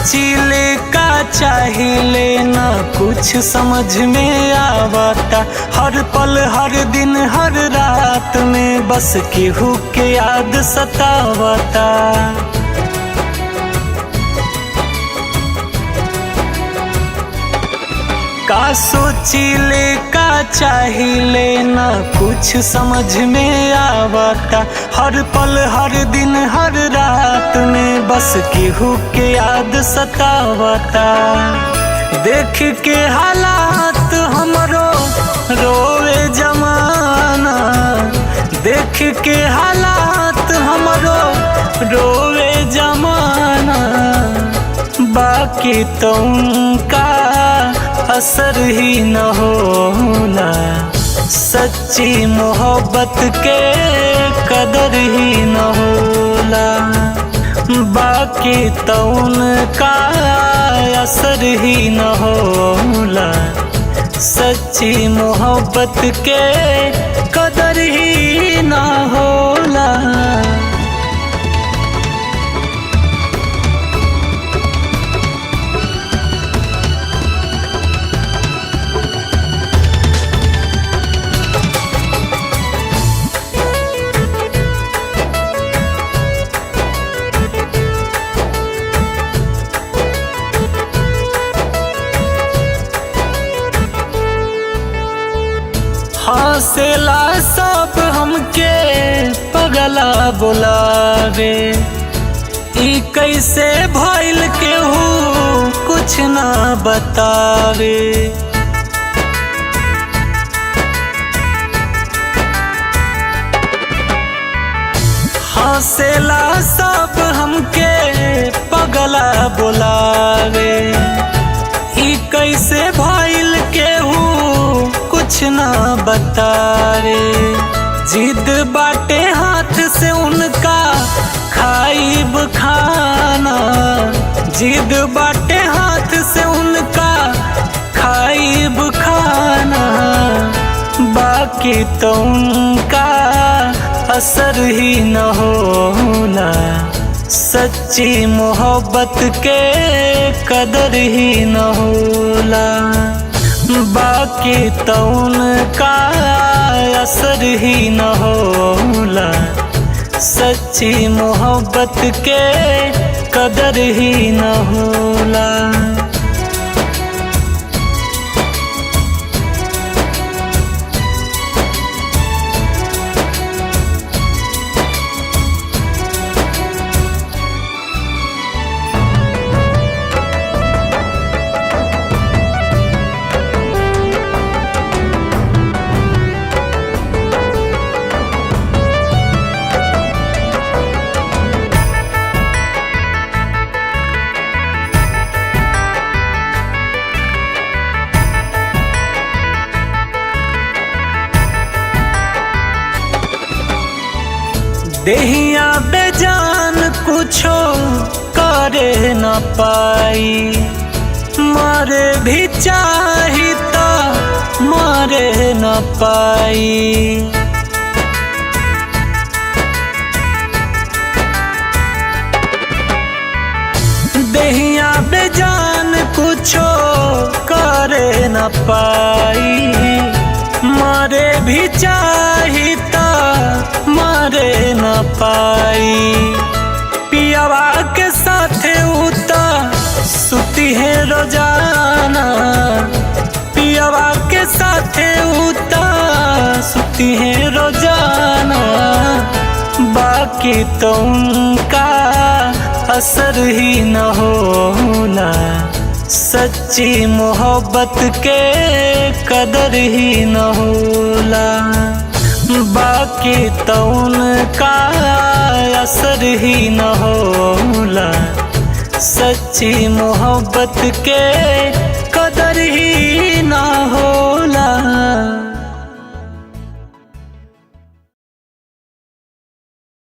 सोचिले का चाहिए ना कुछ समझ में आवता। हर पल हर दिन हर रात में बस केहू के याद सतावता। का सोचिले का चाहिए ना कुछ समझ में आवता। हर पल हर दिन हर रात में बस केहू के याद सतावता। देख के हालात हमरो रोवे जमाना, देख के हालात हमरो रोवे जमाना। बाकी तो उनका असर ही न होला, सच्ची मोहब्बत के कदर ही न होला। बाकी तो उनका असर ही न होला, सच्ची मोहब्बत के कदर ही न होला। हौसला सब हमके पगला बुलावे। ई कैसे भइल केहू कुछ ना बतावे। हौसला सब हमके पगला बुलावे। ई कैसे भइल केहू कुछ ना बतावे। जिद बाटे हाथ से उनका खाइब खाना, जिद बाटे हाथ से उनका खाइब खाना। बाकी तो उनका असर ही न होला, सच्ची मोहब्बत के कदर ही न होला। बाकी तो उनका असर ही न होला, सच्ची मोहब्बत के कदर ही न होला। देहिया बेजान कुछो करे न पाई। मारे भी चाही तो मारे न पाई। देहिया बेजान कुछो करे न पाई। मारे भी चाही तो मारे न पाई। पियावा के साथ उता सुती है रोजाना, पियावा के साथ उता सुती है रोजाना। बाकी तो उनका असर ही न होला, सच्ची मोहब्बत के कदर ही न होला। बाकी तो उनका असर ही न होला, सच्ची मोहब्बत के कदर ही न होला।